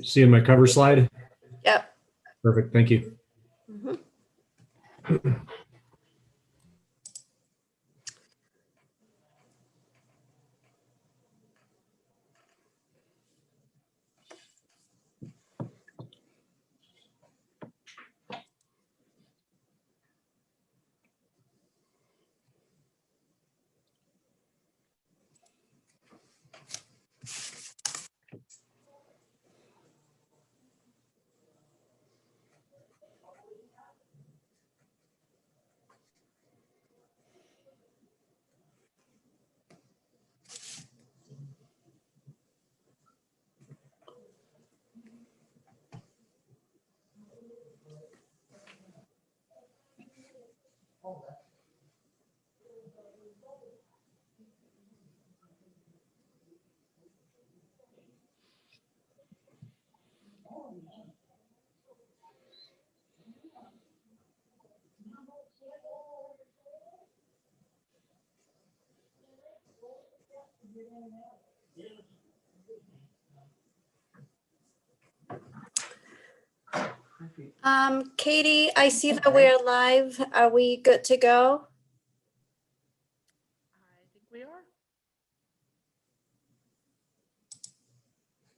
Seeing my cover slide? Yep. Perfect, thank you. Mhm. Katie, I see that we're live. Are we good to go? I think we are.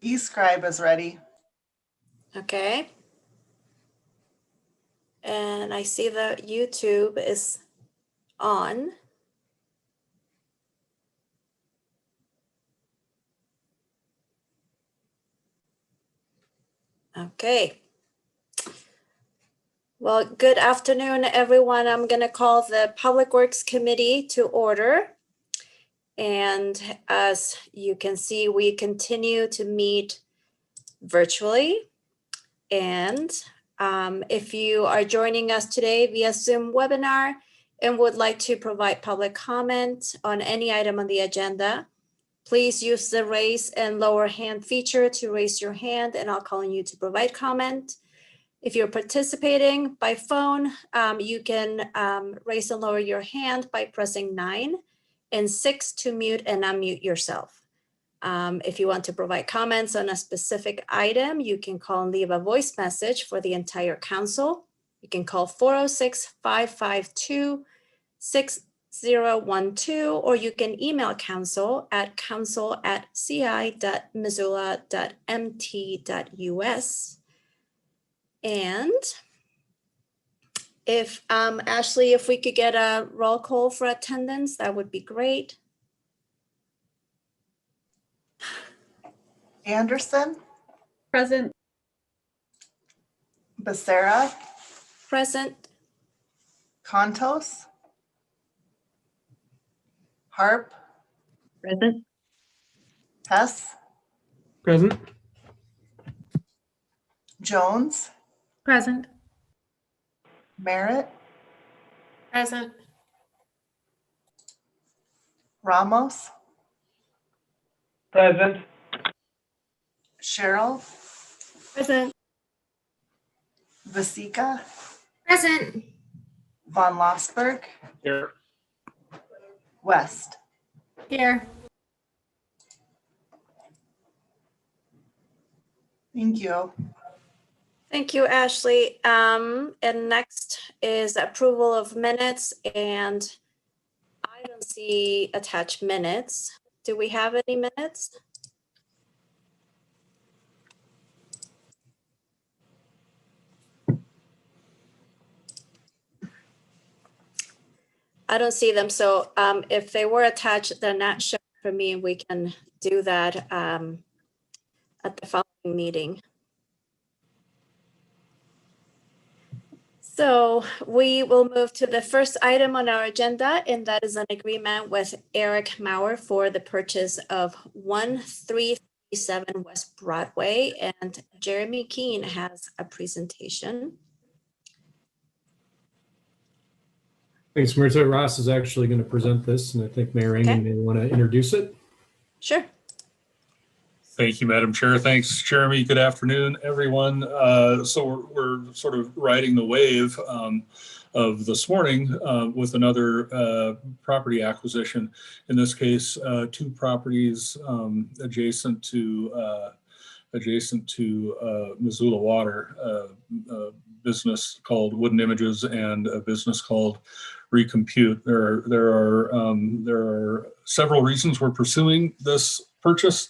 eScribe is ready. Okay. And I see that YouTube is on. Okay. Well, good afternoon, everyone. I'm going to call the Public Works Committee to order. And as you can see, we continue to meet virtually. And if you are joining us today via Zoom webinar and would like to provide public comment on any item on the agenda, please use the raise and lower hand feature to raise your hand, and I'll call on you to provide comment. If you're participating by phone, you can raise and lower your hand by pressing 9 and 6 to mute and unmute yourself. If you want to provide comments on a specific item, you can call and leave a voice message for the entire council. You can call 406-552-6012, or you can email council at council@ci.missoula.mt.us. And if Ashley, if we could get a roll call for attendance, that would be great. Anderson, Present. Becerra, Present. Contos, Harp, Present. Hess, Present. Jones, Present. Merritt, Present. Ramos, Present. Cheryl, Present. Vasika, Present. Von Lossberg, Here. West. Here. Thank you. Thank you, Ashley. And next is approval of minutes, and I don't see attached minutes. Do we have any minutes? I don't see them. So if they were attached, they're not shown for me. We can do that at the following meeting. So we will move to the first item on our agenda, and that is an agreement with Eric Maurer for the purchase of 1337 West Broadway, and Jeremy Keene has a presentation. Thanks, Marissa. Ross is actually going to present this, and I think Mayor Engen may want to introduce it. Sure. Thank you, Madam Chair. Thanks, Jeremy. Good afternoon, everyone. So we're sort of riding the wave of this morning with another property acquisition. In this case, two properties adjacent to adjacent to Missoula Water, a business called Wooden Images and a business called Recompute. There are several reasons we're pursuing this purchase.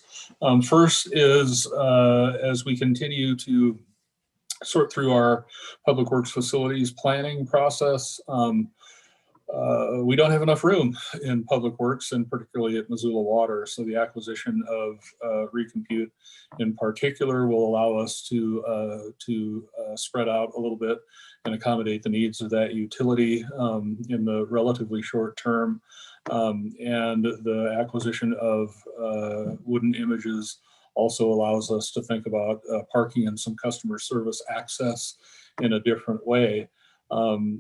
First is as we continue to sort through our public works facilities planning process, we don't have enough room in public works, and particularly at Missoula Water. So the acquisition of Recompute in particular will allow us to spread out a little bit and accommodate the needs of that utility in the relatively short term. And the acquisition of Wooden Images also allows us to think about parking and some customer service access in a different way.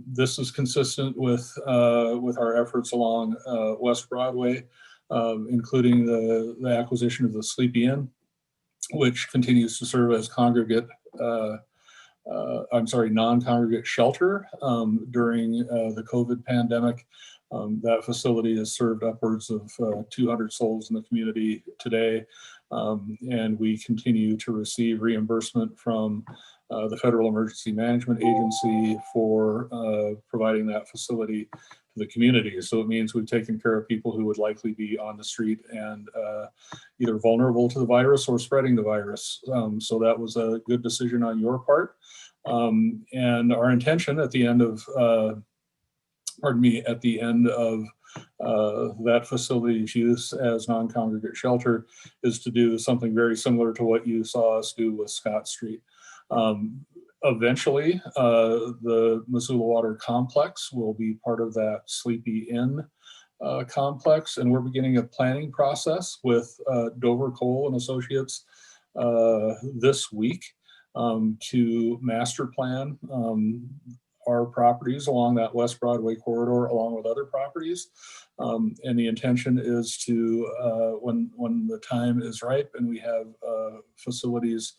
This is consistent with our efforts along West Broadway, including the acquisition of the Sleepy Inn, which continues to serve as non-congregate shelter during the COVID pandemic. That facility has served upwards of 200 souls in the community today, and we continue to receive reimbursement from the Federal Emergency Management Agency for providing that facility to the community. So it means we've taken care of people who would likely be on the street and either vulnerable to the virus or spreading the virus. So that was a good decision on your part. And our intention at the end of, that facility's use as non-congregate shelter is to do something very similar to what you saw us do with Scott Street. Eventually, the Missoula Water complex will be part of that Sleepy Inn complex, and we're beginning a planning process with Dover Cole and Associates this week to master plan our properties along that West Broadway corridor, along with other properties. And the intention is to, when the time is ripe and we have facilities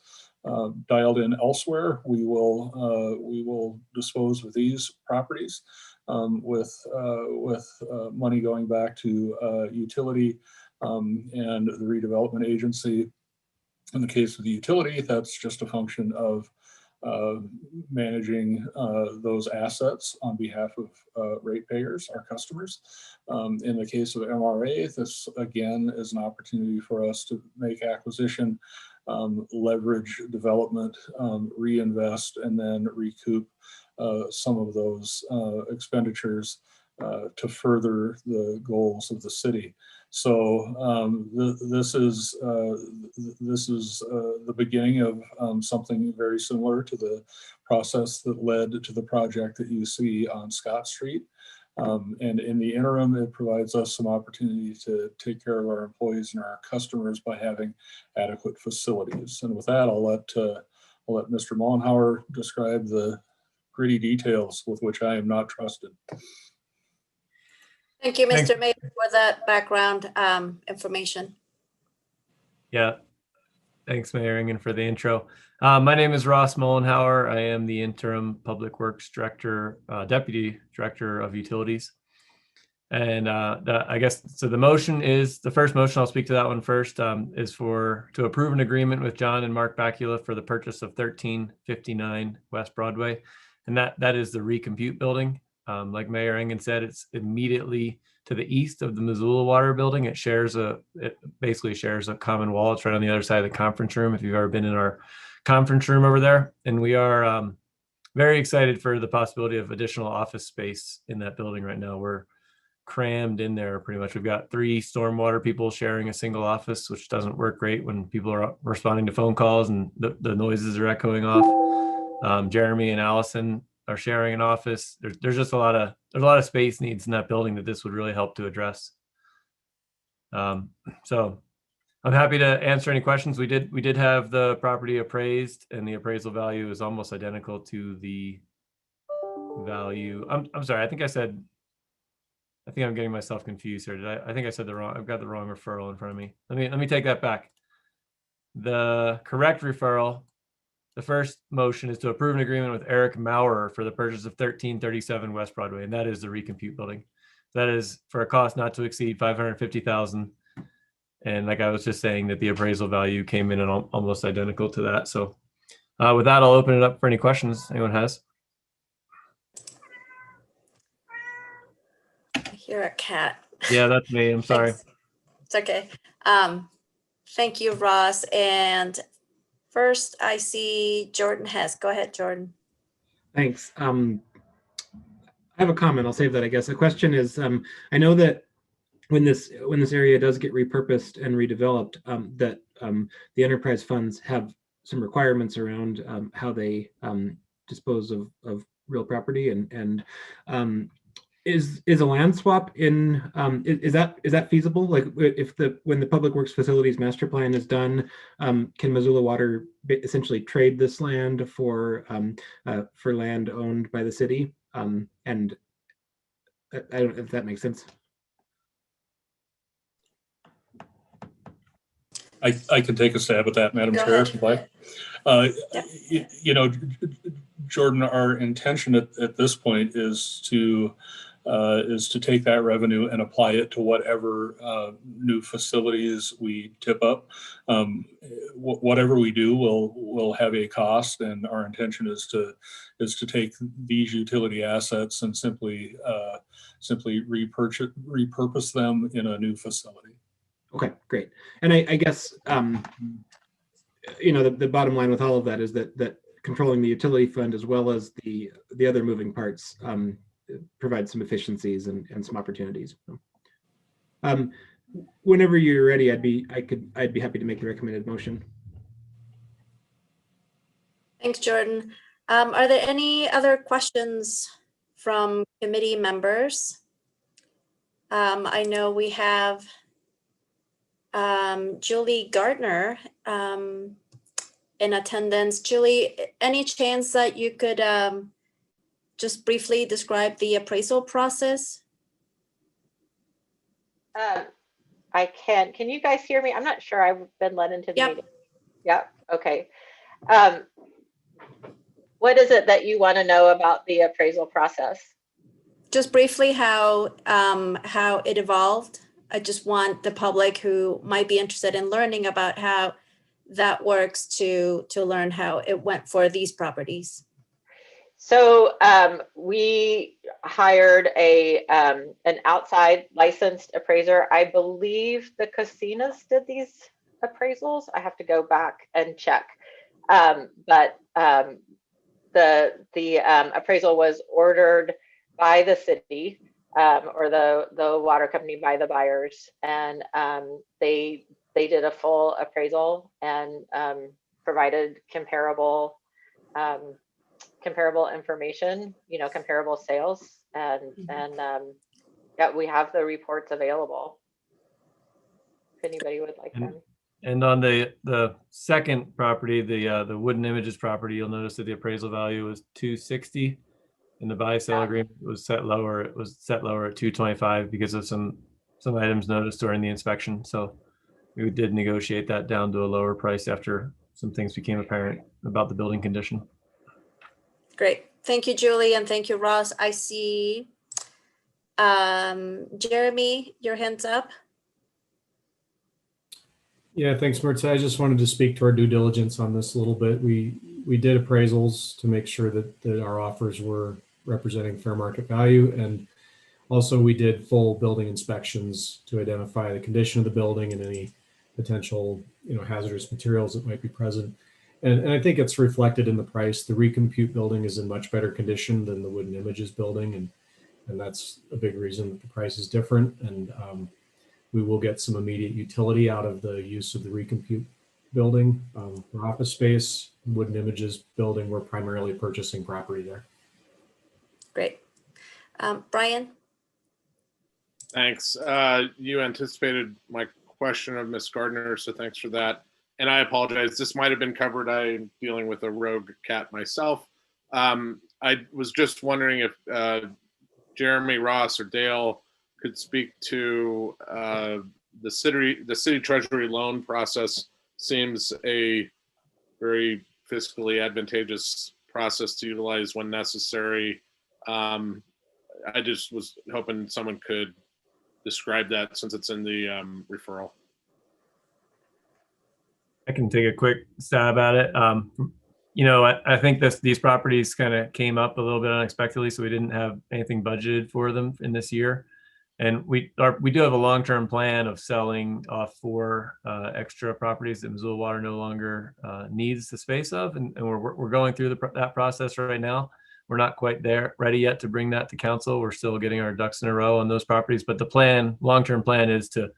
dialed in elsewhere, we will dispose of these properties with money going back to utility and the redevelopment agency. In the case of the utility, that's just a function of managing those assets on behalf of ratepayers, our customers. In the case of MRA, this again is an opportunity for us to make acquisition, leverage development, reinvest, and then recoup some of those expenditures to further the goals of the city. So this is the beginning of something very similar to the process that led to the project that you see on Scott Street. And in the interim, it provides us some opportunity to take care of our employees and our customers by having adequate facilities. And with that, I'll let Mr. Mollenhauer describe the gritty details with which I am not trusted. Thank you, Mr. Mayor, for that background information. Yeah, thanks, Mayor Engen, for the intro. My name is Ross Mollenhauer. I am the interim Public Works Director, Deputy Director of Utilities. And I guess, so the motion is, the first motion, I'll speak to that one first, is to approve an agreement with John and Mark Bakula for the purchase of 1359 West Broadway. And that is the Recompute building. Like Mayor Engen said, it's immediately to the east of the Missoula Water building. It basically shares a common wall. It's right on the other side of the conference room, if you've ever been in our conference room over there. And we are very excited for the possibility of additional office space in that building right now. We're crammed in there pretty much. We've got 3 stormwater people sharing a single office, which doesn't work great when people are responding to phone calls and the noises are echoing off. Jeremy and Allison are sharing an office. There's just a lot of space needs in that building that this would really help to address. So I'm happy to answer any questions. We did have the property appraised, and the appraisal value is almost identical to the value. I'm sorry. I think I'm getting myself confused here. I think I said the wrong. I've got the wrong referral in front of me. Let me take that back. The correct referral. The first motion is to approve an agreement with Eric Maurer for the purchase of 1337 West Broadway, and that is the Recompute building. That is for a cost not to exceed $550,000. And like I was just saying, that the appraisal value came in and almost identical to that. So with that, I'll open it up for any questions anyone has. I hear a cat. Yeah, that's me. I'm sorry. Thanks. It's okay. Thank you, Ross. And first I see Jordan Hess. Go ahead, Jordan. Thanks. I have a comment. I'll save that, I guess. The question is, I know that when this area does get repurposed and redeveloped, that the enterprise funds have some requirements around how they dispose of real property, and is a land swap in is that feasible? Like, if when the Public Works Facilities Master Plan is done, can Missoula Water essentially trade this land for land owned by the city? And I don't know if that makes sense. I can take a stab at that, Madam Go Chair, ahead. if you'd like. You know, Jordan, our intention at this point is to take that revenue and apply it to whatever new facilities we tip up. Whatever we do will have a cost, and our intention is to take these utility assets and simply repurpose them in a new facility. Okay, great. And I guess you know, the bottom line with all of that is that controlling the utility fund as well as the other moving parts provide some efficiencies and some opportunities. Whenever you're ready, I'd be happy to make the recommended motion. Thanks, Jordan. Are there any other questions from committee members? I know we have Julie Gardner in attendance. Julie, any chance that you could just briefly describe the appraisal process? I can. Can you guys hear me? I'm not sure. I've been let into the Yep. meeting. Yep. Okay. What is it that you want to know about the appraisal process? Just briefly how it evolved. I just want the public who might be interested in learning about how that works to learn how it went for these properties. So we hired an outside licensed appraiser. I believe the casinos did these appraisals. I have to go back and check. But the appraisal was ordered by the city or the water company by the buyers, and they did a full appraisal and provided comparable information, you know, comparable sales, and yeah, we have the reports available if anybody would like them. And on the second property, the Wooden Images property, you'll notice that the appraisal value was $260, and the buy-sell agreement was set lower. It was set lower at $225 because of some items noticed during the inspection. So we did negotiate that down to a lower price after some things became apparent about the building condition. Great. Thank you, Julie, and thank you, Ross. I see Jeremy, your hand's up. Yeah, thanks, Mirza. I just wanted to speak to our due diligence on this a little bit. We did appraisals to make sure that our offers were representing fair market value, and also we did full building inspections to identify the condition of the building and any potential, you know, hazardous materials that might be present. And I think it's reflected in the price. The Recompute building is in much better condition than the Wooden Images building, and that's a big reason that the price is different. And we will get some immediate utility out of the use of the Recompute building for office space. Wooden Images building, we're primarily purchasing property there. Great. Brian? Thanks. You anticipated my question of Ms. Gardner, so thanks for that. And I apologize, this might have been covered. I'm dealing with a rogue cat myself. I was just wondering if Jeremy, Ross, or Dale could speak to the city treasury loan process. Seems a very fiscally advantageous process to utilize when necessary. I just was hoping someone could describe that since it's in the referral. I can take a quick stab at it. I think these properties kind of came up a little bit unexpectedly, so we didn't have anything budgeted for them in this year. And we do have a long-term plan of selling off 4 extra properties that Missoula Water no longer needs the space of, and we're going through that process right now. We're not quite ready yet to bring that to council. We're still getting our ducks in a row on those properties, but the long-term plan is to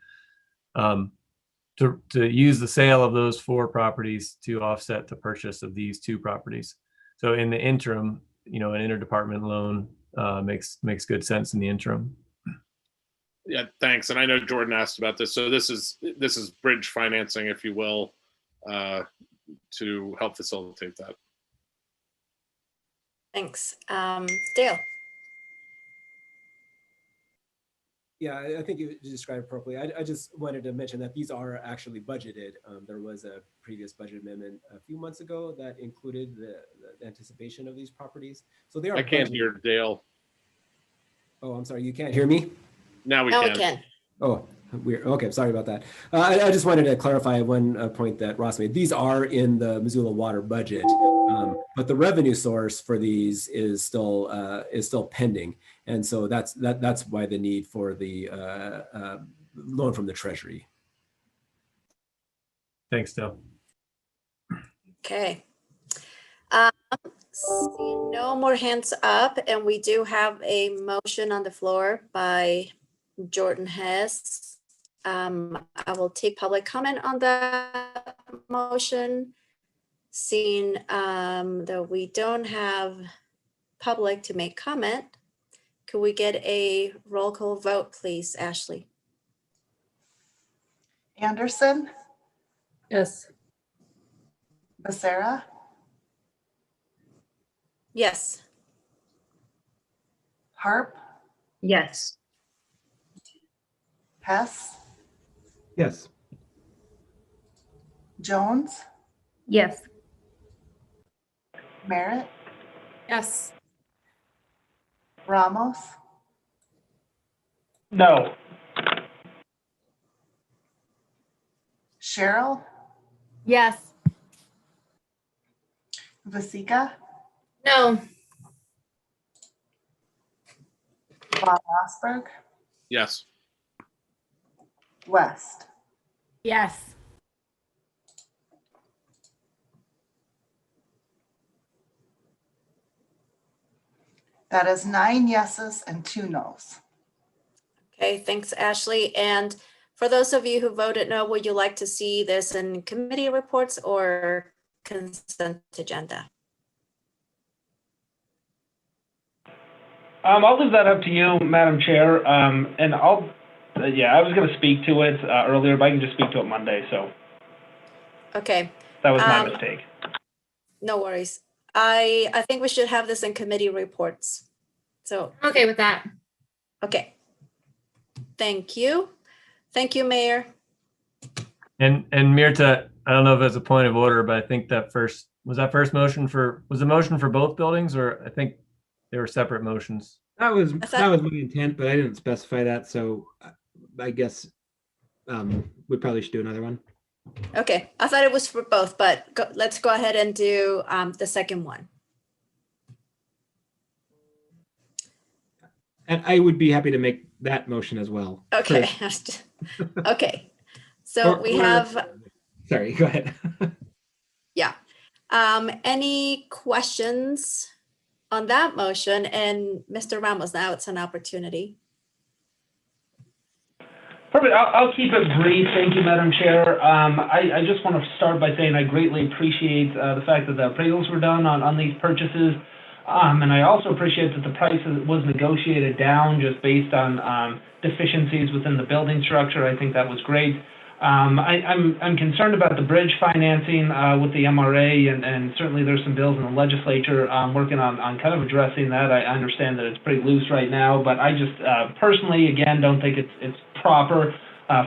use the sale of those 4 properties to offset the purchase of these 2 properties. So in the interim, an interdepartment loan makes good sense in the interim. Yeah, thanks. And I know Jordan asked about this. So this is bridge financing, if you will, to help facilitate that. Thanks. Dale? Yeah, I think you described it appropriately. I just wanted to mention that these are actually budgeted. There was a previous budget amendment a few months ago that included the anticipation of these properties. So they are. I can't budgeted. hear Dale. Oh, I'm sorry. You can't hear me? Now we Now can. we can. Oh, weird. Okay, sorry about that. I just wanted to clarify one point that Ross made. These are in the Missoula Water budget, but the revenue source for these is still pending, and so that's why the need for the loan from the Treasury. Thanks, Dale. Okay. See no more hands up, and we do have a motion on the floor by Jordan Hess. I will take public comment on that motion. Seeing that we don't have public to make comment, could we get a roll call vote, please, Ashley? Anderson, Yes. Becerra, Yes. Harp, Yes. Hess, Yes. Jones, Yes. Merritt, Yes. Ramos, No. Cheryl, Yes. Vasika, No. Von Rosberg, Yes. West. Yes. That is 9 yeses and 2 nos. Okay, thanks, Ashley. And for those of you who voted no, would you like to see this in committee reports or consent agenda? I'll leave that up to you, Madam Chair. And I was going to speak to it earlier, but I can just speak to it Monday. So Okay, that was my mistake. no worries. I think we should have this in committee reports. So, Okay with that. okay. Thank you. Thank you, Mayor. And Mirta, I don't know if it's a point of order, but I think that first motion was the motion for both buildings, or I think they were separate motions. That was thought- my intent, but I didn't specify that, so I guess we probably should do another one. Okay, I thought it was for both, but let's go ahead and do the second one. And I would be happy to make that motion as well. Okay. Okay. So Or- we or- have, Sorry, go ahead. yeah. Any questions on that motion? And Mr. Ramos, now it's an opportunity. Perfect. I'll keep it brief. Thank you, Madam Chair. I just want to start by saying I greatly appreciate the fact that the appraisals were done on these purchases. And I also appreciate that the price was negotiated down just based on deficiencies within the building structure. I think that was great. I'm concerned about the bridge financing with the MRA, and certainly there's some bills in the legislature working on kind of addressing that. I understand that it's pretty loose right now, but I just personally, again, don't think it's proper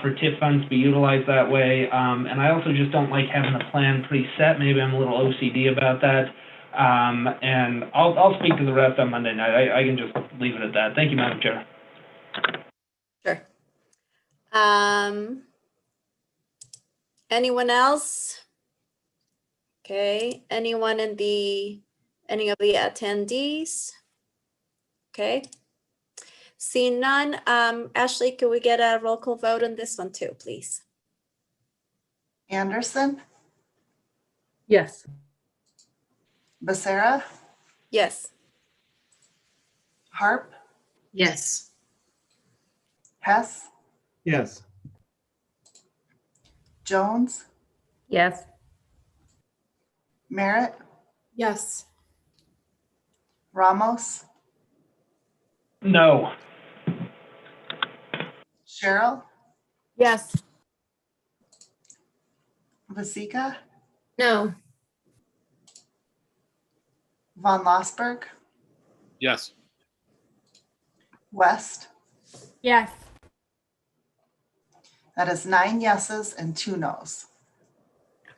for TIF funds to be utilized that way. And I also just don't like having a plan preset. Maybe I'm a little OCD about that. And I'll speak to the rest on Monday night. I can just leave it at that. Thank you, Madam Chair. Sure. Anyone else Okay, anyone in any of the attendees? Okay. Seeing none, Ashley, could we get a roll call vote on this one too, please? Anderson, Yes. Becerra, Yes. Harp, Yes. Hess, Yes. Jones, Yes. Merritt, Yes. Ramos, No. Cheryl, Yes. Vasika, No. Von Lossberg, Yes. West. Yes. That is 9 yeses and 2 nos.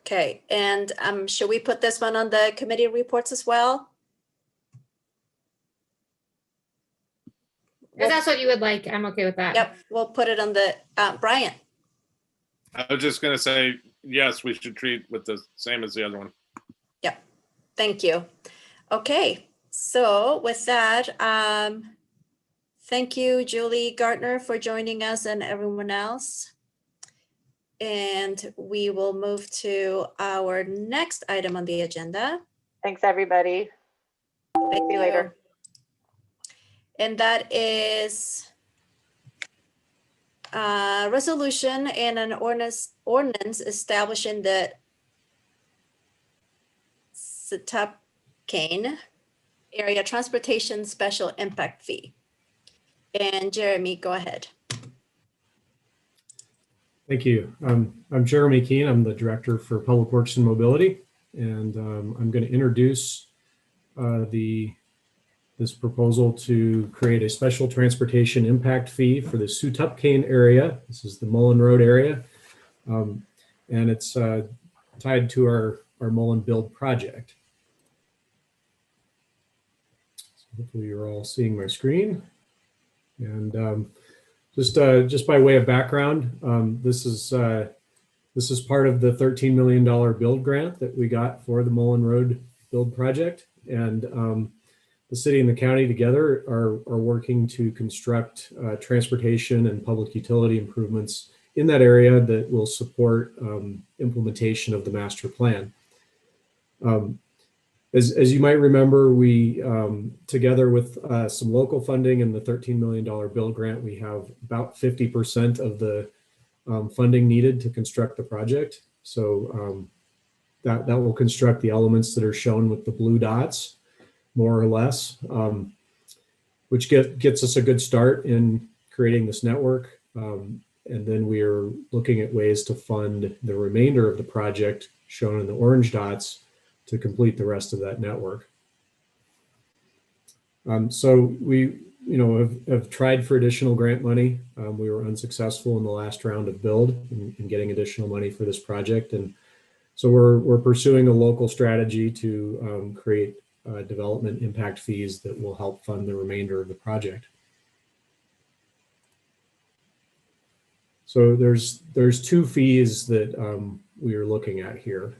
Okay, and should we put this one on the committee reports as well? If that's what you would like, I'm okay with that. Yep, we'll put it on the, Brian. I was just gonna say, yes, we should treat with the same as the other one. Yep, thank you. Okay, so with that, thank you, Julie Gardner, for joining us and everyone else. And we will move to our next item on the agenda. Thanks, everybody. Thank See you later. And that is a resolution and an ordinance establishing the Setapkane Area Transportation Special Impact Fee. And Jeremy, go ahead. Thank you. I'm Jeremy Keene. I'm the Director for Public Works and Mobility, and I'm going to introduce this proposal to create a special transportation impact fee for the Setapkane area. This is the Mullen Road area, and it's tied to our Mullen Build project. So hopefully you're all seeing my screen. And just by way of background, this is part of the $13 million build grant that we got for the Mullen Road build project, and the city and the county together are working to construct transportation and public utility improvements in that area that will support implementation of the master plan. As you might remember, we, together with some local funding and the $13 million build grant, we have about 50% of the funding needed to construct the project. So that will construct the elements that are shown with the blue dots, more or less, which gets us a good start in creating this network. And then we are looking at ways to fund the remainder of the project, shown in the orange dots, to complete the rest of that network. So we, have tried for additional grant money. We were unsuccessful in the last round of build in getting additional money for this project, and so we're pursuing a local strategy to create development impact fees that will help fund the remainder of the project. So there's 2 fees that we are looking at here.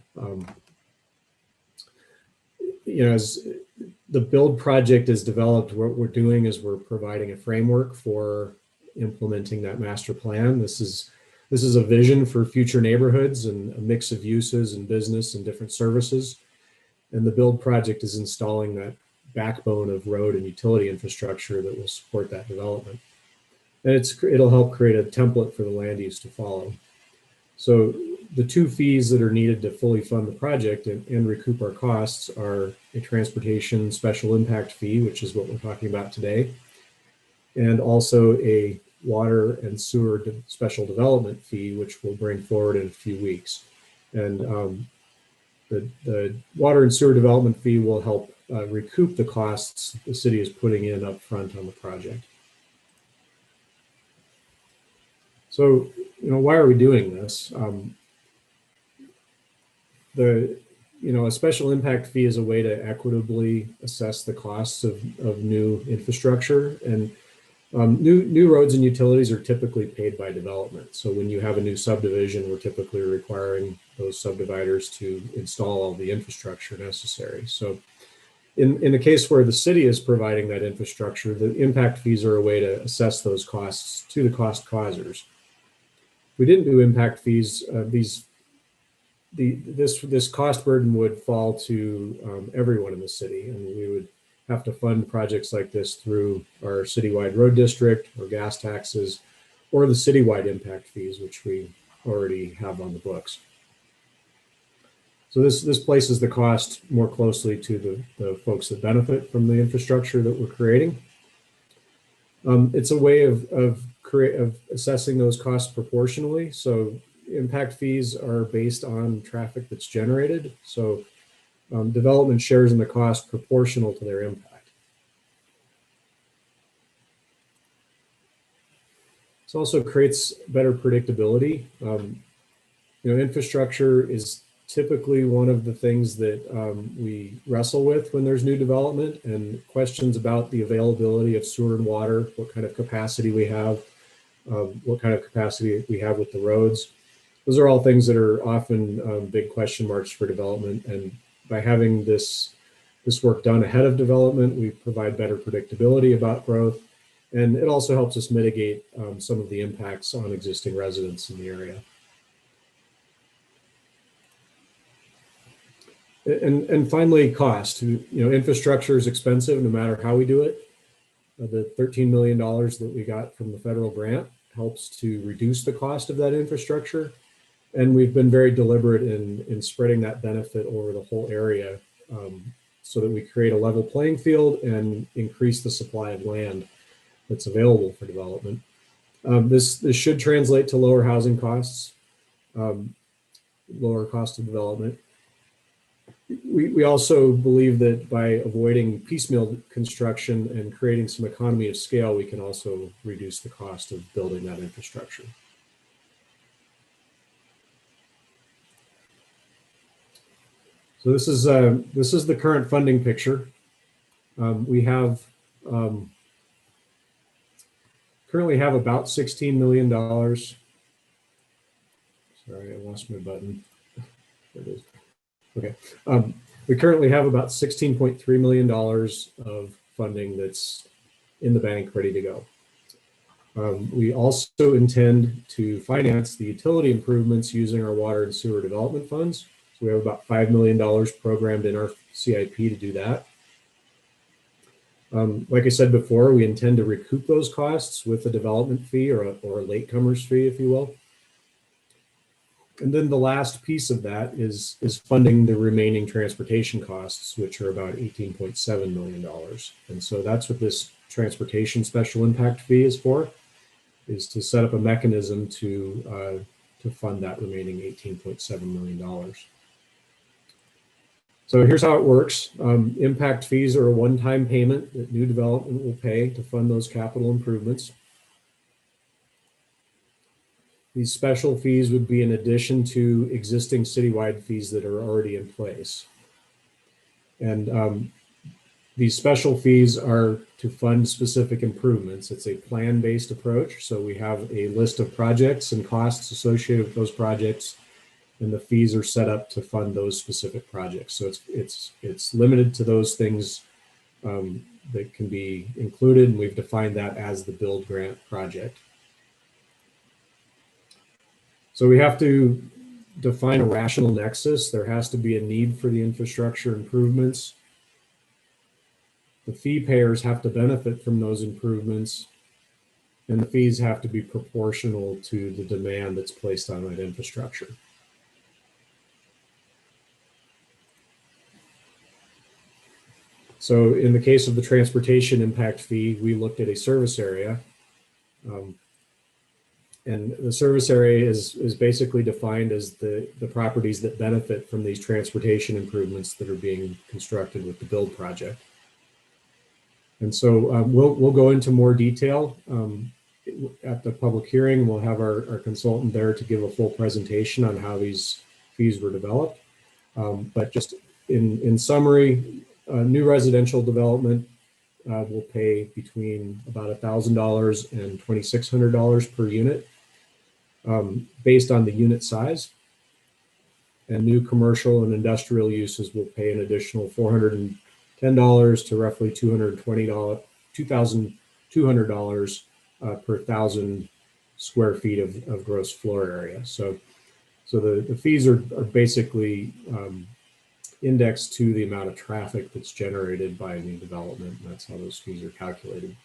As the build project is developed, what we're doing is we're providing a framework for implementing that master plan. This is a vision for future neighborhoods and a mix of uses and business and different services. And the build project is installing that backbone of road and utility infrastructure that will support that development. And it'll help create a template for the land use to follow. So the 2 fees that are needed to fully fund the project and recoup our costs are a transportation special impact fee, which is what we're talking about today, and also a water and sewer special development fee, which we'll bring forward in a few weeks. And the water and sewer development fee will help recoup the costs the city is putting in up front on the project. So, why are we doing this? A special impact fee is a way to equitably assess the costs of new infrastructure. And New roads and utilities are typically paid by development. So when you have a new subdivision, we're typically requiring those subdividers to install all the infrastructure necessary. So in the case where the city is providing that infrastructure, the impact fees are a way to assess those costs to the cost causers. If we didn't do impact fees, this cost burden would fall to everyone in the city, and we would have to fund projects like this through our citywide road district or gas taxes, or the citywide impact fees, which we already have on the books. So this places the cost more closely to the folks that benefit from the infrastructure that we're creating. It's a way of assessing those costs proportionally. So impact fees are based on traffic that's generated. So development shares in the cost proportional to their impact. This also creates better predictability. Infrastructure is typically one of the things that we wrestle with when there's new development, and questions about the availability of sewer and water, what kind of capacity we have, what kind of capacity we have with the roads. Those are all things that are often big question marks for development. And by having this work done ahead of development, we provide better predictability about growth. And it also helps us mitigate some of the impacts on existing residents in the area. And finally, cost. Infrastructure is expensive no matter how we do it. The $13 million that we got from the federal grant helps to reduce the cost of that infrastructure. And we've been very deliberate in spreading that benefit over the whole area so that we create a level playing field and increase the supply of land that's available for development. This should translate to lower housing costs, lower cost of development. We also believe that by avoiding piecemeal construction and creating some economy of scale, we can also reduce the cost of building that infrastructure. So this is the current funding picture. We have currently have about $16 million. Sorry, I lost my button. There it is. Okay. We currently have about $16.3 million of funding that's in the bank ready to go. We also intend to finance the utility improvements using our water and sewer development funds. So we have about $5 million programmed in our CIP to do that. Like I said before, we intend to recoup those costs with a development fee or a latecomer's fee, if you will. And then the last piece of that is funding the remaining transportation costs, which are about $18.7 million. And so that's what this transportation special impact fee is for, is to set up a mechanism to fund that remaining $18.7 million. So here's how it works. Impact fees are a one-time payment that new development will pay to fund those capital improvements. These special fees would be in addition to existing citywide fees that are already in place. And these special fees are to fund specific improvements. It's a plan-based approach. So we have a list of projects and costs associated with those projects, and the fees are set up to fund those specific projects. So it's limited to those things that can be included, and we've defined that as the build grant project. So we have to define a rational nexus. There has to be a need for the infrastructure improvements. The fee payers have to benefit from those improvements, and the fees have to be proportional to the demand that's placed on that infrastructure. So in the case of the transportation impact fee, we looked at a service area. And the service area is basically defined as the properties that benefit from these transportation improvements that are being constructed with the build project. And so we'll go into more detail at the public hearing. We'll have our consultant there to give a full presentation on how these fees were developed. But just in summary, new residential development will pay between about $1,000 and $2,600 per unit, based on the unit size. And new commercial and industrial uses will pay an additional $410 to roughly $2,200 per 1,000 square feet of gross floor area. So the fees are basically indexed to the amount of traffic that's generated by a new development, and that's how those fees are calculated.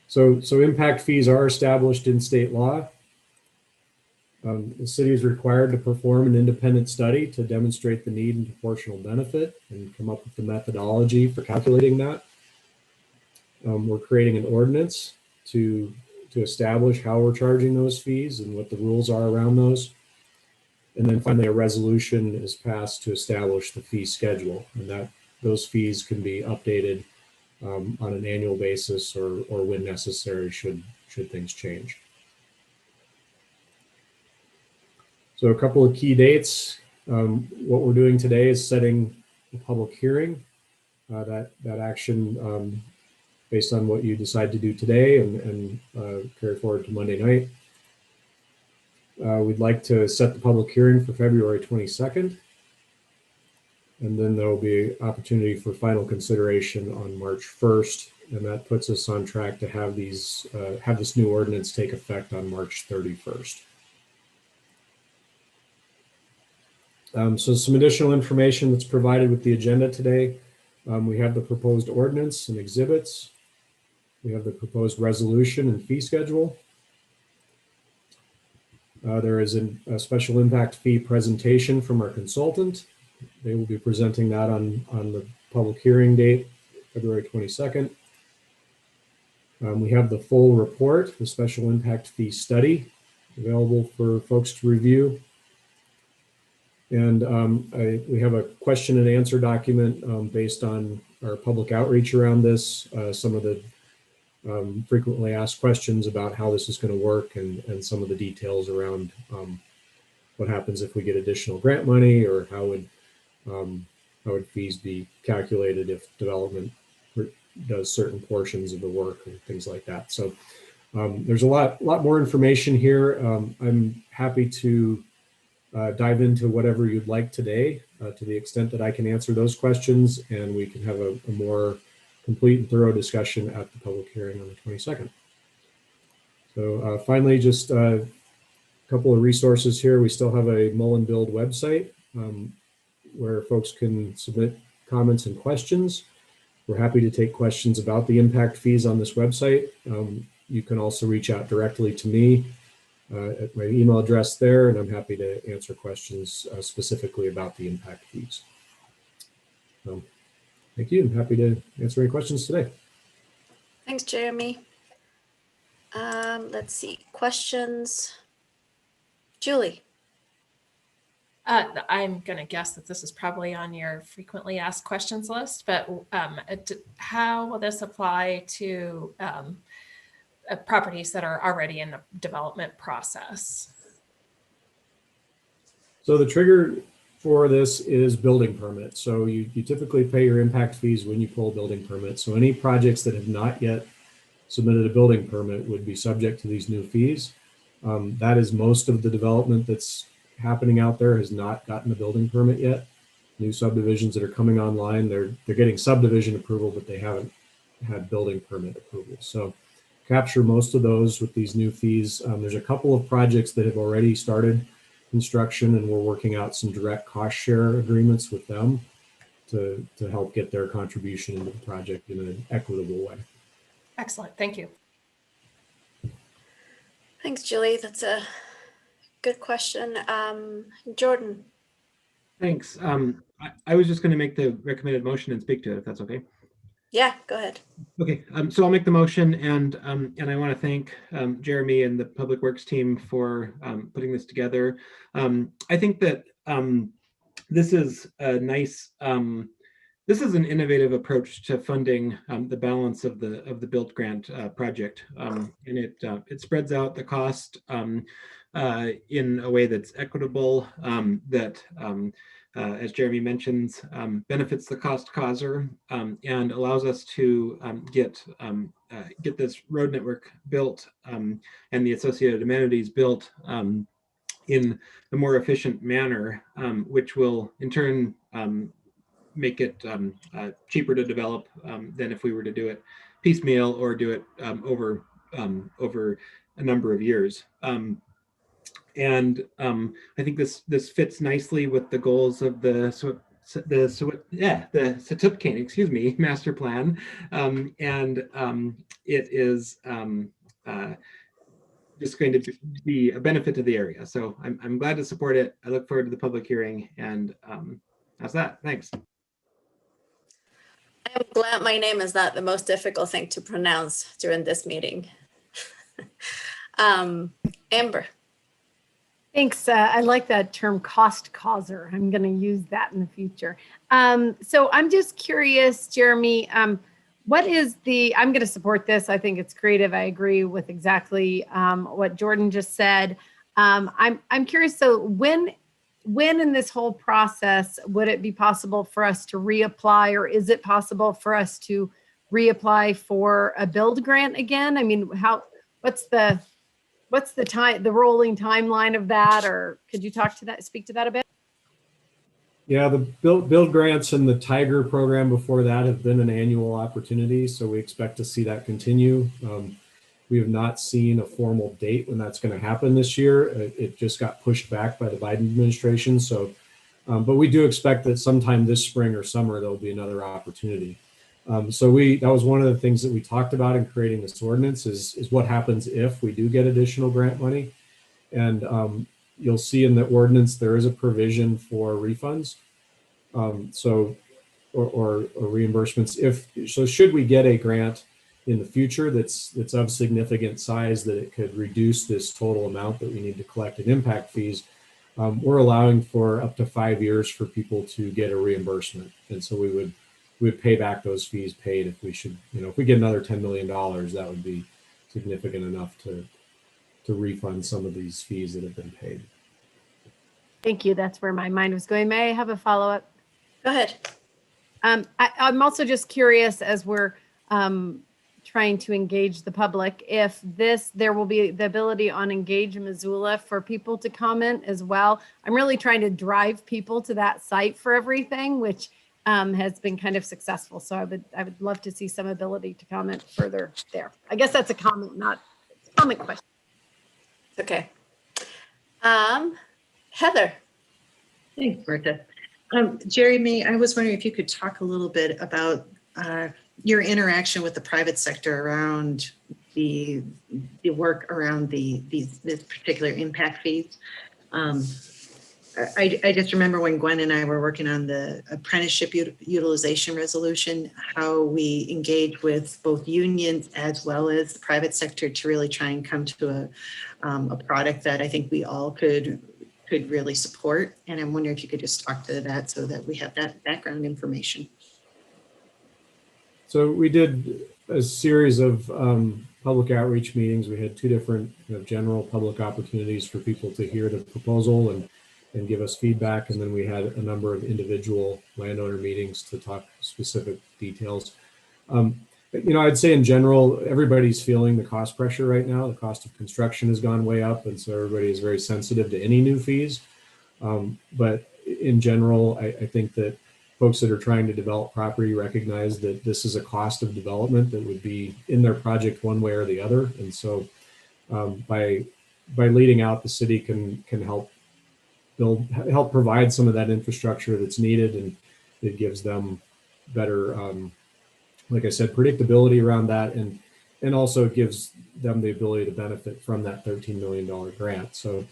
So impact fees are established in state law. The city is required to perform an independent study to demonstrate the need and proportional benefit and come up with the methodology for calculating that. We're creating an ordinance to establish how we're charging those fees and what the rules are around those. And then finally, a resolution is passed to establish the fee schedule, and that those fees can be updated on an annual basis or when necessary should things change. So a couple of key dates. What we're doing today is setting a public hearing. That action based on what you decide to do today and carry forward to Monday night. We'd like to set the public hearing for February 22nd. And then there will be opportunity for final consideration on March 1st. And that puts us on track to have this new ordinance take effect on March 31st. So some additional information that's provided with the agenda today. We have the proposed ordinance and exhibits. We have the proposed resolution and fee schedule. There is a special impact fee presentation from our consultant. They will be presenting that on the public hearing date, February 22nd. We have the full report, the special impact fee study, available for folks to review. And we have a question and answer document based on our public outreach around this, some of the frequently asked questions about how this is going to work and some of the details around what happens if we get additional grant money, or how would fees be calculated if development does certain portions of the work and things like that. So there's a lot more information here. I'm happy to dive into whatever you'd like today, to the extent that I can answer those questions, and we can have a more complete and thorough discussion at the public hearing on the 22nd. So finally, just a couple of resources here. We still have a Mullen Build website where folks can submit comments and questions. We're happy to take questions about the impact fees on this website. You can also reach out directly to me at my email address there, and I'm happy to answer questions specifically about the impact fees. Thank you. I'm happy to answer any questions today. Thanks, Jeremy. Let's see, questions. Julie. I'm going to guess that this is probably on your frequently asked questions list, but how will this apply to properties that are already in the development process? So the trigger for this is building permit. So you typically pay your impact fees when you pull a building permit. So any projects that have not yet submitted a building permit would be subject to these new fees. That is most of the development that's happening out there has not gotten a building permit yet. New subdivisions that are coming online, they're getting subdivision approval, but they haven't had building permit approval. So capture most of those with these new fees. There's a couple of projects that have already started construction, and we're working out some direct cost share agreements with them to help get their contribution into the project in an equitable way. Excellent. Thank you. Thanks, Julie. That's a good question. Jordan. Thanks. I was just going to make the recommended motion and speak to it, if that's okay. Yeah, go ahead. Okay, so I'll make the motion, and I want to thank Jeremy and the Public Works team for putting this together. I think that this is a nice This is an innovative approach to funding the balance of the Build Grant project, and it spreads out the cost in a way that's equitable, that, as Jeremy mentions, benefits the cost causer, and allows us to get this road network built and the associated amenities built in a more efficient manner, which will in turn make it cheaper to develop than if we were to do it piecemeal or do it over a number of years. I think this fits nicely with the goals of the Setuapkane, master plan, it is just going to be a benefit to the area. So I'm glad to support it. I look forward to the public hearing, and that's that. Thanks. I'm glad my name is not the most difficult thing to pronounce during this meeting. Amber. Thanks. I like that term, cost causer. I'm going to use that in the future. So I'm just curious, Jeremy, what is I'm going to support this. I think it's creative. I agree with exactly what Jordan just said. I'm curious, so when in this whole process would it be possible for us to reapply, or is it possible for us to reapply for a build grant again? I mean, what's the rolling timeline of that, or could you speak to that a bit? Yeah, the build grants and the Tiger program before that have been an annual opportunity, so we expect to see that continue. We have not seen a formal date when that's going to happen this year. It just got pushed back by the Biden administration. So, but we do expect that sometime this spring or summer, there'll be another opportunity. So that was one of the things that we talked about in creating this ordinance is what happens if we do get additional grant money. And you'll see in the ordinance, there is a provision for refunds. Or reimbursements. So should we get a grant in the future that's of significant size that it could reduce this total amount that we need to collect in impact fees, we're allowing for up to 5 years for people to get a reimbursement. And so we would pay back those fees paid if we get another $10 million, that would be significant enough to refund some of these fees that have been paid. Thank you. That's where my mind was going. May I have a follow-up? Go ahead. I'm also just curious, as we're trying to engage the public, if there will be the ability on Engage Missoula for people to comment as well. I'm really trying to drive people to that site for everything, which has been kind of successful. So I would love to see some ability to comment further there. I guess that's a comment, not a comment question. Okay. Heather. Thanks, Martha. Jeremy, I was wondering if you could talk a little bit about your interaction with the private sector around the work around this particular impact fees. I just remember when Gwen and I were working on the apprenticeship utilization resolution, how we engaged with both unions as well as the private sector to really try and come to a product that I think we all could really support. And I'm wondering if you could just talk to that so that we have that background information. So we did a series of public outreach meetings. We had two different general public opportunities for people to hear the proposal and give us feedback. And then we had a number of individual landowner meetings to talk specific details. I'd say in general, everybody's feeling the cost pressure right now. The cost of construction has gone way up. And so everybody is very sensitive to any new fees. But in general, I think that folks that are trying to develop property recognize that this is a cost of development that would be in their project one way or the other. And so by leading out, the city can help provide some of that infrastructure that's needed, and it gives them better, like I said, predictability around that, and also it gives them the ability to benefit from that $13 million grant. So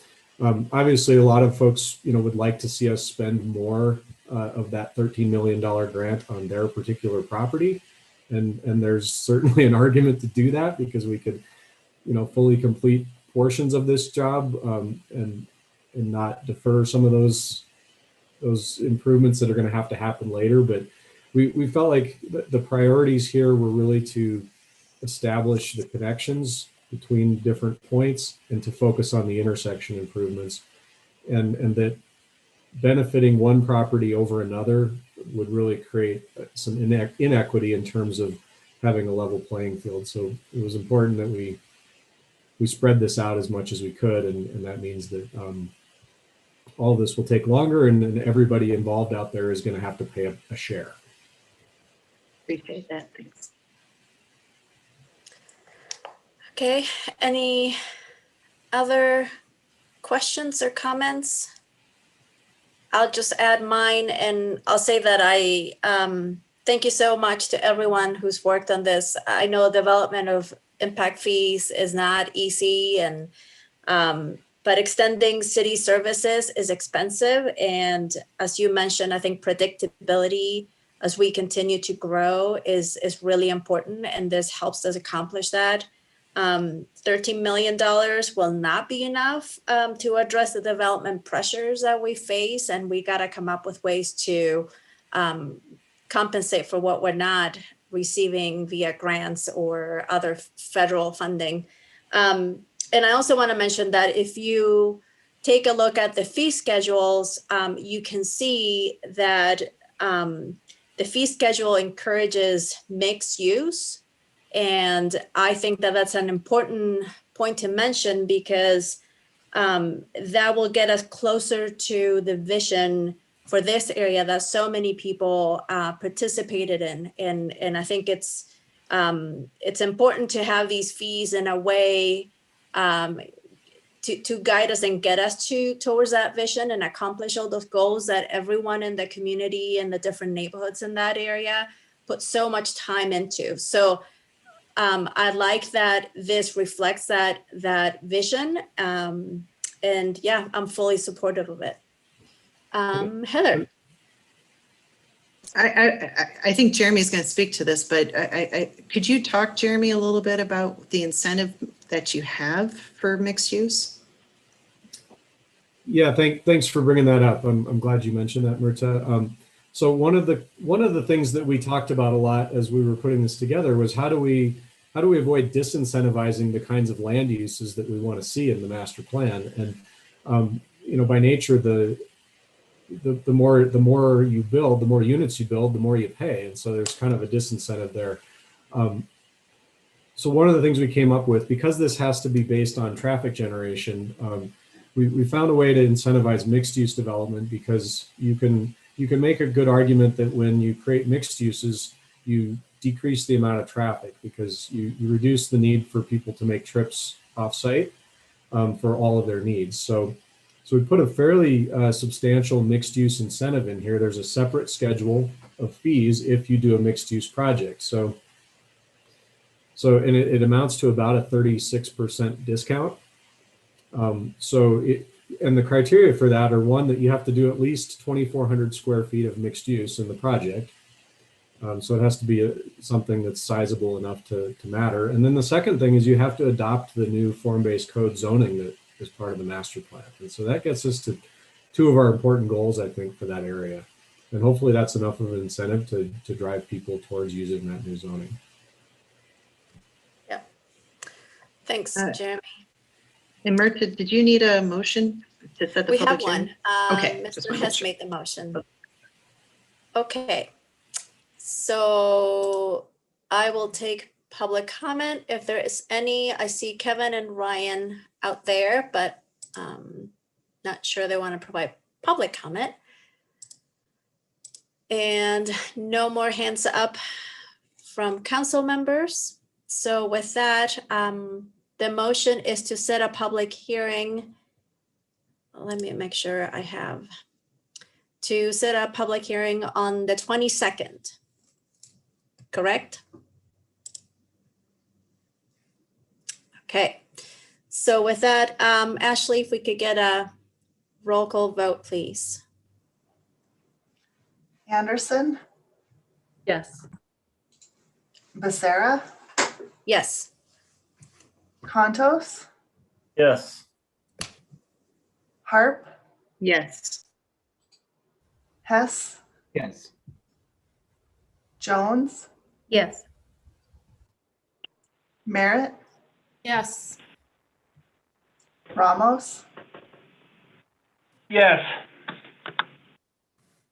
obviously a lot of folks, would like to see us spend more of that $13 million grant on their particular property. And there's certainly an argument to do that, because we could, fully complete portions of this job and not defer some of those improvements that are going to happen later. But we felt like the priorities here were really to establish the connections between different points and to focus on the intersection improvements, and that benefiting one property over another would really create some inequity in terms of having a level playing field. So it was important that we spread this out as much as we could, and that means that all of this will take longer, and everybody involved out there is going to have to pay a share. Appreciate that. Thanks. Okay, any other questions or comments? I'll just add mine, and I'll say that I thank you so much to everyone who's worked on this. I know development of impact fees is not easy, and but extending city services is expensive. And as you mentioned, I think predictability as we continue to grow is really important, and this helps us accomplish that. $13 million will not be enough to address the development pressures that we face, and we got to come up with ways to compensate for what we're not receiving via grants or other federal funding. And I also want to mention that if you take a look at the fee schedules, you can see that the fee schedule encourages mixed use. And I think that that's an important point to mention, because that will get us closer to the vision for this area that so many people participated in. And I think it's important to have these fees in a way to guide us and get us towards that vision and accomplish all those goals that everyone in the community and the different neighborhoods in that area put so much time into. So I like that this reflects that vision, and yeah, I'm fully supportive of it. Heather. I think Jeremy's going to speak to this, but could you talk, Jeremy, a little bit about the incentive that you have for mixed use? Yeah, thanks for bringing that up. I'm glad you mentioned that, Mirta. So one of the things that we talked about a lot as we were putting this together was how do we avoid disincentivizing the kinds of land uses that we want to see in the master plan? And by nature, the more you build, the more units you build, the more you pay, and so there's kind of a disincentive there. So one of the things we came up with, because this has to be based on traffic generation, we found a way to incentivize mixed use development, because you can make a good argument that when you create mixed uses, you decrease the amount of traffic, because you reduce the need for people to make trips off-site for all of their needs. So we put a fairly substantial mixed use incentive in here. There's a separate schedule of fees if you do a mixed use project. So and it amounts to about a 36% discount. And the criteria for that are, one, that you have to do at least 2,400 square feet of mixed use in the project. So it has to be something that's sizable enough to matter. And then the second thing is you have to adopt the new form-based code zoning that is part of the master plan. And so that gets us to two of our important goals, I think, for that area. And hopefully that's enough of an incentive to drive people towards using that new zoning. Yeah. Thanks, Jeremy. And Mirta, did you need a motion to set the We public have one. hearing? Okay. Mr. Hess made the motion. Okay. So I will take public comment if there is any. I see Kevin and Ryan out there, but not sure they want to provide public comment. And no more hands up from council members. So with that, the motion is to set a public hearing. Let me make sure I have. To set a public hearing on the 22nd. Correct? Okay. So with that, Ashley, if we could get a roll call vote, please. Anderson, Yes. Becerra, Yes. Contos, Yes. Harp, Yes. Hess, Yes. Jones, Yes. Merritt, Yes. Ramos, Yes.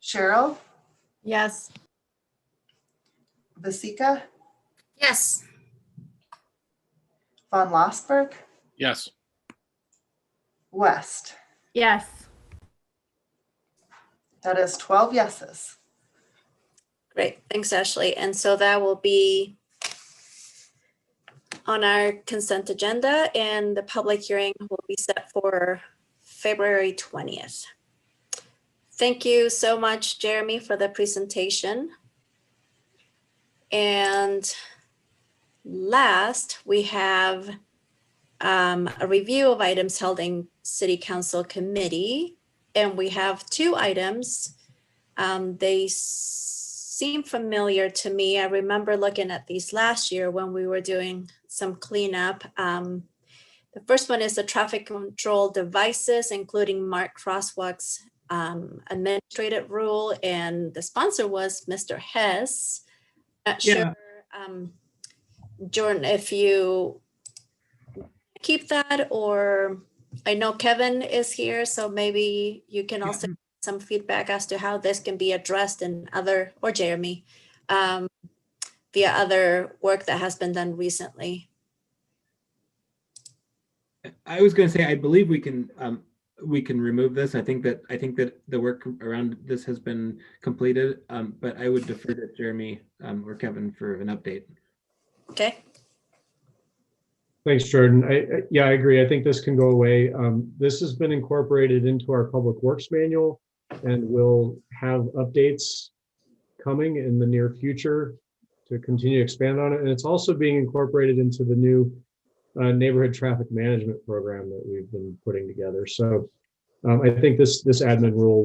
Cheryl, Yes. Vasika, Yes. Von Lossberg, Yes. West. Yes. That is 12 yeses. Great, thanks, Ashley. And so that will be on our consent agenda, and the public hearing will be set for February 20th. Thank you so much, Jeremy, for the presentation. And last, we have a review of items held in City Council committee. And we have two items. They seem familiar to me. I remember looking at these last year when we were doing some cleanup. The first one is the traffic control devices, including marked crosswalks administrative rule, and the sponsor was Mr. Hess. Not sure, Jordan, if you keep that, or I know Kevin is here, so maybe you can also give some feedback as to how this can be addressed in other, or Jeremy, via other work that has been done recently. I was going to say, I believe we can remove this. I think that the work around this has been completed, but I would defer to Jeremy or Kevin for an update. Okay. Thanks, Jordan. I agree. I think this can go away. This has been incorporated into our Public Works manual, and we'll have updates coming in the near future to continue to expand on it. And it's also being incorporated into the new neighborhood traffic management program that we've been putting together. So I think this admin rule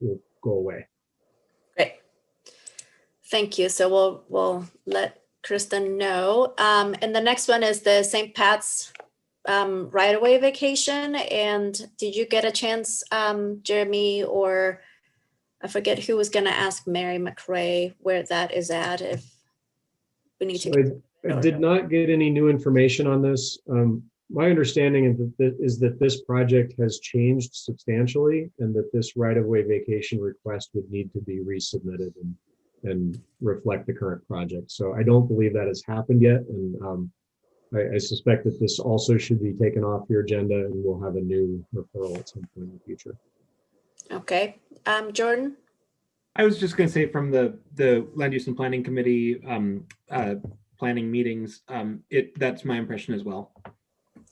will go away. Great. Thank you. So we'll let Kristen know. And the next one is the St. Pat's right-of-way vacation. And did you get a chance, Jeremy, or I forget who was going to ask Mary McRae where that is at, if we need to. I did not get any new information on this. My understanding is that this project has changed substantially, and that this right-of-way vacation request would need to be resubmitted and reflect the current project. So I don't believe that has happened yet. And I suspect that this also should be taken off your agenda, and we'll have a new referral at some point in the future. Okay. Jordan? I was just going to say, from the Land Use and Planning Committee planning meetings, that's my impression as well.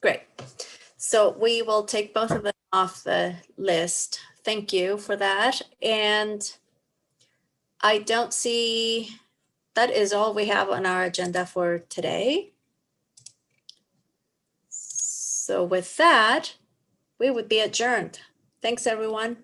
Great. So we will take both of them off the list. Thank you for that. And I don't see, that is all we have on our agenda for today. So with that, we would be adjourned. Thanks, everyone.